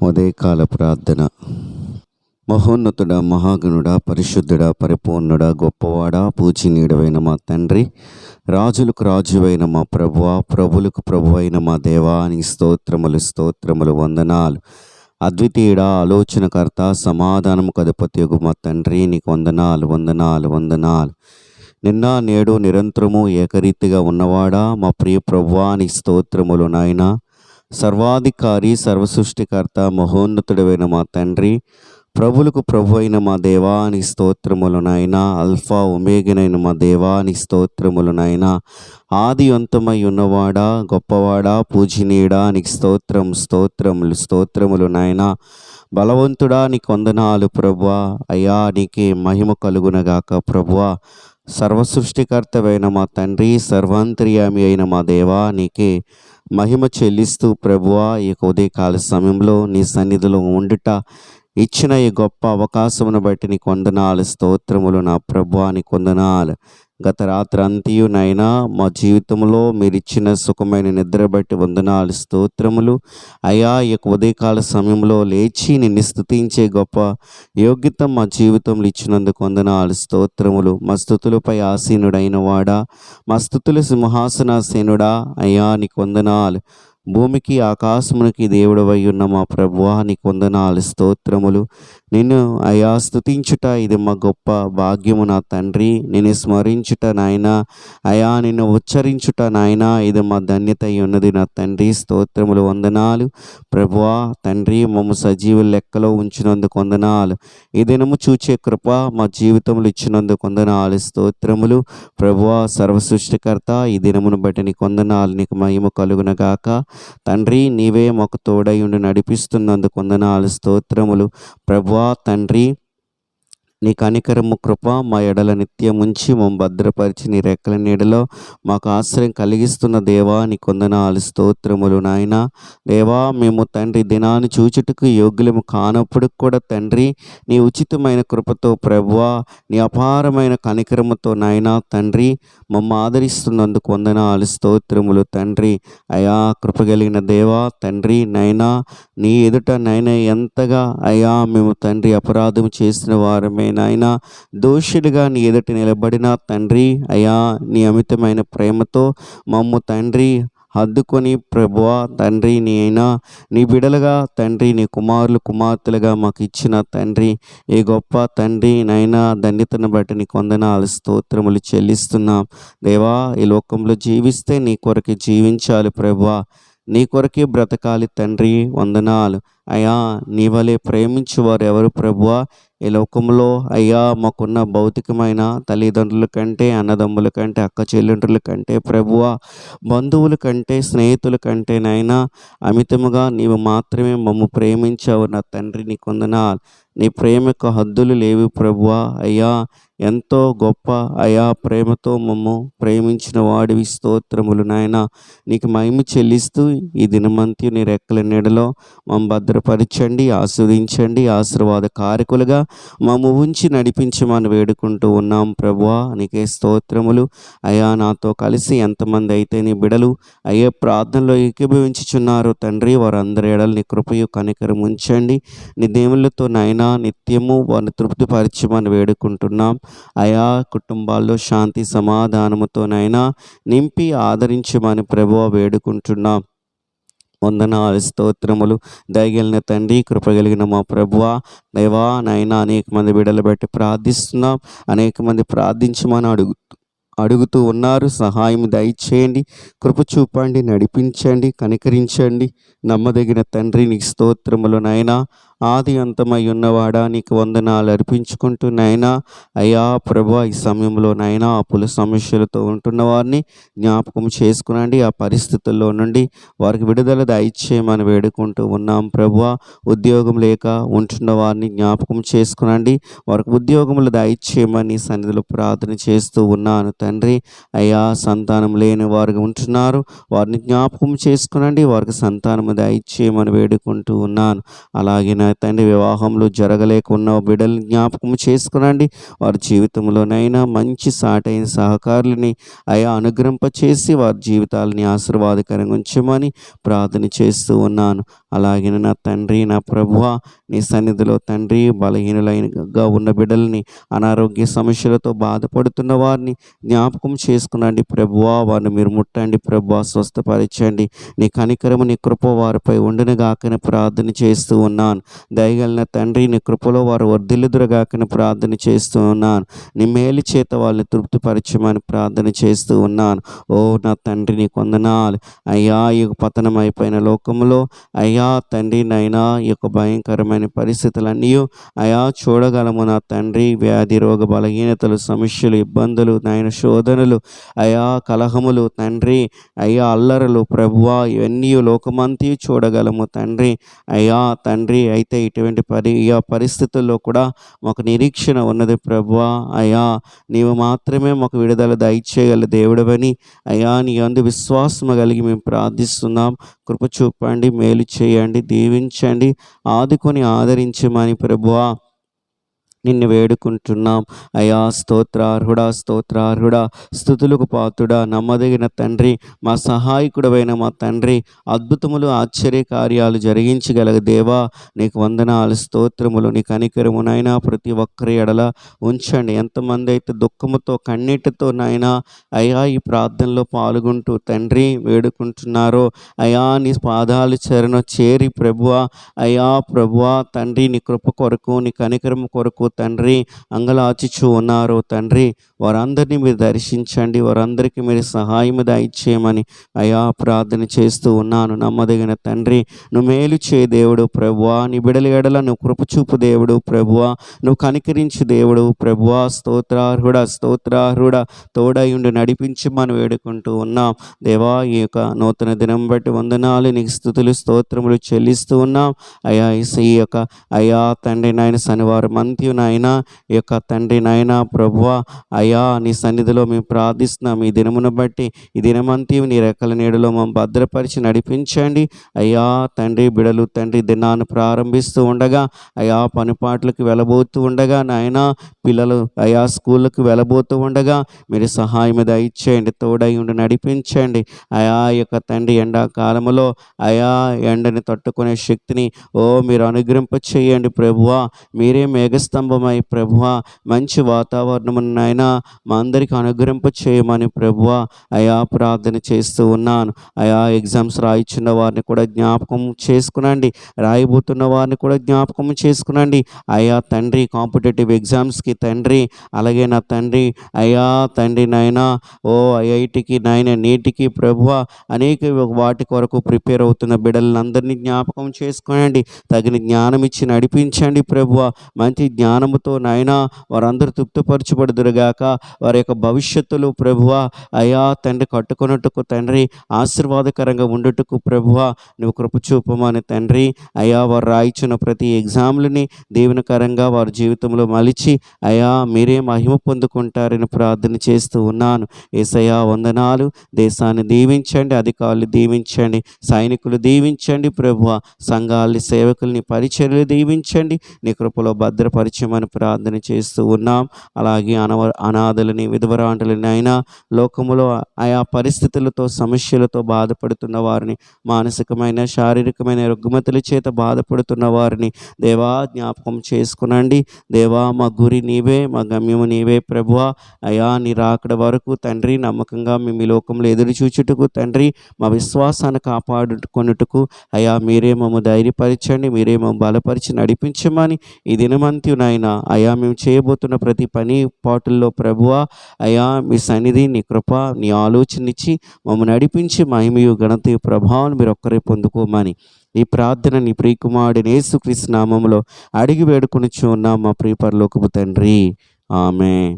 ఉదయకాల ప్రార్థన. మహోన్నతుడ, మహాగణుడ, పరిశుద్ధుడ, పరిపూర్ణుడ, గొప్పవాడ, పూజనీయుడవైన మా తండ్రి, రాజులకు రాజువైన మా ప్రభువా, ప్రభులకు ప్రభువైన మా దేవా, నీ స్తోత్రములు వందనాలు. అద్వితీయుడ, ఆలోచనకర్త, సమాధానము కధిపతియగు మా తండ్రి, నీకు వందనాలు. నిన్న నేడు నిరంతరము ఏకరీతిగా ఉన్నవాడా, మా ప్రియ ప్రభువా, నీ స్తోత్రములు నాయనా. సర్వాధికారి, సర్వసృష్టికర్త, మహోన్నతుడైన మా తండ్రి, ప్రభులకు ప్రభు అయిన మా దేవా, నీ స్తోత్రములు నాయనా. అల్ఫా ఒమేగనైన మా దేవా, నీ స్తోత్రములు నాయనా. ఆది అంతమై ఉన్నవాడా, గొప్పవాడా, పూజనీయుడా, నీకు స్తోత్రములు నాయనా. బలవంతుడా, నీకు వందనాలు ప్రభువా. అయ్యా, నీకే మహిమ కలుగునగాక ప్రభువా. సర్వసృష్టికర్తవైన మా తండ్రి, సర్వాంతర్యామి అయిన మా దేవా, నీకే మహిమ చెల్లిస్తూ ప్రభువా, ఈ ఉదయకాల సమయంలో నీ సన్నిధిలో ఉండుట ఇచ్చిన ఈ గొప్ప అవకాశమును బట్టి నీకు వందనాలు, స్తోత్రములు నా ప్రభువా, నీకు వందనాలు. గత రాత్రి అంతయు నైనా మా జీవితంలో మీరు ఇచ్చిన సుఖమైన నిద్ర బట్టి వందనాలు, స్తోత్రములు. అయా, ఈ ఉదయకాల సమయంలో లేచి నిన్ను స్తుతించే గొప్ప యోగ్యత మా జీవితంలో ఇచ్చినందుకు వందనాలు, స్తోత్రములు. మా స్తుతులపై ఆసీనుడైన వాడా, మా స్తుతుల సింహాసనాసీనుడా, అయ్యా నీకు వందనాలు. భూమికి ఆకాశమునికి దేవుడవై ఉన్న మా ప్రభువా, నీకు వందనాలు, స్తోత్రములు. నిన్ను అయా స్తుతించుట ఇది మా గొప్ప భాగ్యము నా తండ్రి. నిన్ను స్మరించుట నాయన, అయా నిన్ను ఉచ్చరించుట నాయన, ఇది మా ధన్యత అయి ఉన్నది నా తండ్రి. స్తోత్రములు, వందనాలు ప్రభువా. తండ్రి, మమ్మ సజీవుల లెక్కలో ఉంచినందుకు వందనాలు. ఈ దినము చూచే కృప మా జీవితంలో ఇచ్చినందుకు వందనాలు, స్తోత్రములు ప్రభువా. సర్వసృష్టికర్త, ఈ దినమును బట్టి నీకు వందనాలు, నీకు మహిమ కలుగునగాక తండ్రి. నీవే మాకు తోడై ఉండి నడిపిస్తున్నందుకు వందనాలు, స్తోత్రములు ప్రభువా. తండ్రి, నీ కనికరము కృప మా ఎడల నిత్యం ఉంచి మమ్మ భద్రపరిచి నీ రెక్కల నీడలో మాకు ఆశ్రయం కలిగిస్తున్న దేవా, నీ వందనాలు, స్తోత్రములు నాయన. దేవా, మేము తండ్రి దినాన్ని చూచుటకు యోగ్యులము కానప్పుడు కూడా తండ్రి, నీ ఉచితమైన కృపతో ప్రభువా, నీ అపారమైన కనికరముతో నాయన తండ్రి మమ్మ ఆదరిస్తున్నందుకు వందనాలు, స్తోత్రములు తండ్రి. అయా, కృపగలిగిన దేవా తండ్రి నైనా, నీ ఎదుట నైనా ఎంతగా అయా మేము తండ్రి అపరాధం చేసిన వారమే నాయనా, దోషులుగా నీ ఎదుట నిలబడిన తండ్రి, అయా నీ అమితమైన ప్రేమతో మమ్ము తండ్రి హద్దుకొని ప్రభువా తండ్రి, నీ అయినా నీ బిడలుగా తండ్రి, నీ కుమారులు కుమార్తెలుగా మాకు ఇచ్చిన తండ్రి, ఈ గొప్ప తండ్రి నైనా ధన్యతను బట్టి నీకు వందనాలు, స్తోత్రములు చెల్లిస్తున్నాం దేవా. ఈ లోకంలో జీవిస్తే నీ కొరకే జీవించాలి ప్రభువా, నీ కొరకే బ్రతకాలి తండ్రి. వందనాలు అయ్యా. నీ వలె ప్రేమించువారు ఎవరు ప్రభువా ఈ లోకంలో? అయ్యా, మాకున్న భౌతికమైన తల్లిదండ్రుల కంటే, అన్నదమ్ముల కంటే, అక్క చెల్లెండ్రుల కంటే ప్రభువా, బంధువుల కంటే, స్నేహితుల కంటే నైనా అమితముగా నీవు మాత్రమే మమ్ము ప్రేమించావు నా తండ్రి, నీకు వందనాలు. నీ ప్రేమకు హద్దులు లేవు ప్రభువా. అయ్యా, ఎంతో గొప్ప అయా ప్రేమతో మమ్ము ప్రేమించిన వాడివి, స్తోత్రములు నాయన. నీకు మహిమ చెల్లిస్తూ ఈ దినమంతి నీ రెక్కల నీడలో మమ్మ భద్రపరచండి, ఆస్వాదించండి. ఆశీర్వాద కారకులుగా మమ్ము ఉంచి నడిపించమని వేడుకుంటూ ఉన్నాం ప్రభువా, నీకే స్తోత్రములు. అయా, నాతో కలిసి ఎంతమంది అయితే నీ బిడలు అయ్యే ప్రార్థనలో ఏకీభవించుచున్నారో తండ్రి, వారందరి ఎడలు నీ కృపయు కనికరం ఉంచండి. నీ దేవుళ్ళతో నాయనా నిత్యము వారిని తృప్తిపరచమని వేడుకుంటున్నాం. అయా, కుటుంబాల్లో శాంతి సమాధానముతోనైనా నింపి ఆదరించమని ప్రభువా వేడుకుంటున్నాం. వందనాలు, స్తోత్రములు. దయగలిగిన తండ్రి, కృపగలిగిన మా ప్రభువా దేవా నైనా, అనేక మంది బిడ్డలు బట్టి ప్రార్థిస్తున్నాం. అనేక మంది ప్రార్థించమని అడుగుతూ ఉన్నారు. సహాయం దయచేయండి, కృప చూపండి, నడిపించండి, కనికరించండి. నమ్మదగిన తండ్రి, నీకు స్తోత్రములు నాయనా. ఆది అంతమై ఉన్నవాడా, నీకు వందనాలు అర్పించుకుంటూ నాయనా. అయ్యా ప్రభువా, ఈ సమయంలో నాయనా అప్పుల సమస్యలతో ఉంటున్న వారిని జ్ఞాపకం చేసుకునండి. ఆ పరిస్థితుల్లో నుండి వారికి విడుదల దయచేయమని వేడుకుంటూ ఉన్నాం ప్రభువా. ఉద్యోగం లేక ఉంటున్న వారిని జ్ఞాపకం చేసుకునండి, వారికి ఉద్యోగములు దయచేయమని సన్నిధిలో ప్రార్థన చేస్తూ ఉన్నాను తండ్రి. అయ్యా, సంతానం లేని వారు ఉంటున్నారు, వారిని జ్ఞాపకం చేసుకునండి, వారికి సంతానము దయచేయమని వేడుకుంటూ ఉన్నాను. అలాగే నా తండ్రి వివాహంలో జరగలేకున్న బిడ్డల్ని జ్ఞాపకం చేసుకునండి. వారి జీవితంలోనైనా మంచి సాటైన సహకారులని అయా అనుగ్రహింపచేసి వారి జీవితాలని ఆశీర్వాదకరంగా ఉంచమని ప్రార్థన చేస్తూ ఉన్నాను. అలాగే నా తండ్రి, నా ప్రభువా, నీ సన్నిధిలో తండ్రి బలహీనులైనగా ఉన్న బిడ్డల్ని, అనారోగ్య సమస్యలతో బాధపడుతున్న వారిని జ్ఞాపకం చేసుకునండి ప్రభువా. వారిని మీరు ముట్టండి ప్రభువా, స్వస్థపరచండి. నీ కనికరము, నీ కృప వారిపై ఉండునుగాకని ప్రార్థన చేస్తూ ఉన్నాను. దయగలిగిన తండ్రి, నీ కృపలో వారు వర్ధిల్లుదురుగాకని ప్రార్థన చేస్తూ ఉన్నాను. నీ మేలు చేత వాళ్ళని తృప్తిపరచమని ప్రార్థన చేస్తూ ఉన్నాను. ఓ నా తండ్రి, నీ వందనాలు అయ్యా. ఈ పతనం అయిపోయిన లోకంలో అయ్యా తండ్రి నైనా ఈ యొక్క భయంకరమైన పరిస్థితులన్నీ అయా చూడగలము నా తండ్రి. వ్యాధి, రోగ, బలహీనతలు, సమస్యలు, ఇబ్బందులు నాయన, శోధనలు అయా, కలహములు తండ్రి, అయ్యా అల్లరలు ప్రభువా, ఇవన్నీ లోకమంతా చూడగలము తండ్రి. అయ్యా తండ్రి, అయితే ఇటువంటి పరిస్థితుల్లో కూడా మాకు నిరీక్షణ ఉన్నది ప్రభువా. అయ్యా నీవు మాత్రమే మాకు విడుదల దయచేయగల దేవుడవని అయ్యా నీ అందు విశ్వాసము కలిగి మేము ప్రార్థిస్తున్నాం. కృప చూపండి, మేలు చేయండి, దీవించండి, ఆదుకొని ఆదరించమని ప్రభువా నిన్ను వేడుకుంటున్నాం. అయా స్తోత్రార్హుడా, స్తోత్రార్హుడా, స్తుతులకు పాత్రుడా, నమ్మదగిన తండ్రి, మా సహాయకుడవైన మా తండ్రి, అద్భుతములు ఆశ్చర్య కార్యాలు జరిగించగల దేవా నీకు వందనాలు, స్తోత్రములు. నీ కనికరమునైనా ప్రతి ఒక్కరి ఎడల ఉంచండి. ఎంతమంది అయితే దుఃఖముతో కన్నీటితో నాయనా అయా ఈ ప్రార్థనలో పాల్గొంటూ తండ్రి వేడుకుంటున్నారో అయా నీ పాదాలు చరణ చేరి ప్రభువా, అయా ప్రభువా తండ్రి, నీ కృప కొరకు, నీ కనికరము కొరకు తండ్రి అంగలాచుచూ ఉన్నారు తండ్రి. వారందరినీ మీరు దర్శించండి, వారందరికీ మీరు సహాయం దయచేయమని అయా ప్రార్థన చేస్తూ ఉన్నాను. నమ్మదగిన తండ్రి, నువ్వు మేలు చే దేవుడు ప్రభువా, నీ బిడల ఎడల నువ్వు కృపచూపు దేవుడు ప్రభువా, నువ్వు కనికరించు దేవుడు ప్రభువా. స్తోత్రార్హుడా, స్తోత్రార్హుడా, తోడయుండి నడిపించమని వేడుకుంటూ ఉన్నాం దేవా. ఈ యొక్క నూతన దినం బట్టి వందనాలు, నీకు స్తుతులు స్తోత్రములు చెల్లిస్తూ ఉన్నాం అయా. ఈ యొక్క అయా తండ్రి నాయన శనివారం అంత్యు నాయన ఈ యొక్క తండ్రి నాయన ప్రభువా అయా నీ సన్నిధిలో మేము ప్రార్థిస్తున్నాం. ఈ దినమును బట్టి ఈ దినమంతి నీ రెక్కల నీడలో మేము భద్రపరిచి నడిపించండి అయ్యా తండ్రి. బిడలు తండ్రి దినాన్ని ప్రారంభిస్తూ ఉండగా అయా పనిపాట్లకు వెళ్ళబోతూ ఉండగా నాయన, పిల్లలు అయా స్కూళ్ళకు వెళ్ళబోతూ ఉండగా మీరు సహాయం దయచేయండి, తోడై ఉండి నడిపించండి అయా. యొక్క తండ్రి ఎండాకాలంలో అయా ఎండని తట్టుకునే శక్తిని మీరు అనుగ్రహింప చేయండి ప్రభువా. మీరే మేఘస్తంభమై ప్రభువా మంచి వాతావరణమునైనా మా అందరికీ అనుగ్రహింప చేయమని ప్రభువా అయా ప్రార్థన చేస్తూ ఉన్నాను అయా. ఎగ్జామ్స్ రాయిచున్న వారిని కూడా జ్ఞాపకం చేసుకునండి, రాయబోతున్న వారిని కూడా జ్ఞాపకం చేసుకునండి అయా తండ్రి. కాంపిటేటివ్ ఎగ్జామ్స్కి తండ్రి, అలాగే నా తండ్రి అయా తండ్రి నాయన ఐఐటికి నాయన, నీటికి ప్రభువా అనేక వాటి కొరకు ప్రిపేర్ అవుతున్న బిడ్డలందరినీ జ్ఞాపకం చేసుకునండి, తగిన జ్ఞానం ఇచ్చి నడిపించండి ప్రభువా. మంచి జ్ఞానముతో నాయన వారందరూ తృప్తిపరచబడుదురుగాక. వారి యొక్క భవిష్యత్తులు ప్రభువా అయా తండ్రి కట్టుకున్నట్టుకు తండ్రి, ఆశీర్వాదకరంగా ఉండుటకు ప్రభువా నువ్వు కృప చూపమని తండ్రి అయా. వారు రాయిచున్న ప్రతి ఎగ్జామ్లని దీవెనకరంగా వారి జీవితంలో మలిచి అయా మీరే మహిమ పొందుకుంటారని ప్రార్థన చేస్తూ ఉన్నాను యేసయ్యా. వందనాలు. దేశాన్ని దీవించండి, అధికారులు దీవించండి, సైనికులు దీవించండి ప్రభువా, సంఘాలని సేవకుల్ని పరిచర్యలు దీవించండి, నీ కృపలో భద్రపరిచమని ప్రార్థన చేస్తూ ఉన్నాం. అలాగే అనాథలని, విధవరాంటలని అయినా లోకములో ఆయా పరిస్థితులతో సమస్యలతో బాధపడుతున్న వారిని, మానసికమైన శారీరకమైన రుగ్మతల చేత బాధపడుతున్న వారిని దేవా జ్ఞాపకం చేసుకునండి దేవా. మా గురి నీవే, మా గమ్యము నీవే ప్రభువా అయా. నీ రాకడ వరకు తండ్రి నమ్మకంగా మేము ఈ లోకంలో ఎదురు చూచుటకు తండ్రి, మా విశ్వాసాన్ని కాపాడుకొనుటకు అయా మీరే మమ్మ ధైర్యపరచండి, మీరే మమ్మ బలపరిచి నడిపించమని ఈ దినమంత్యునైనా అయా మేము చేయబోతున్న ప్రతి పని పాటుల్లో ప్రభువా అయా మీ సన్నిధి, నీ కృప, నీ ఆలోచనిచ్చి మమ్మల్ని నడిపించి మహిమయు ఘనతయు ప్రభావం మీరు ఒక్కరే పొందుకోమని ఈ ప్రార్థన నీ ప్రియకుమారుడైన యేసుక్రీస్తు నామములో అడిగి వేడుకొనుచు ఉన్నాం మా ప్రియ పరలోకపు తండ్రి. ఆమేన్.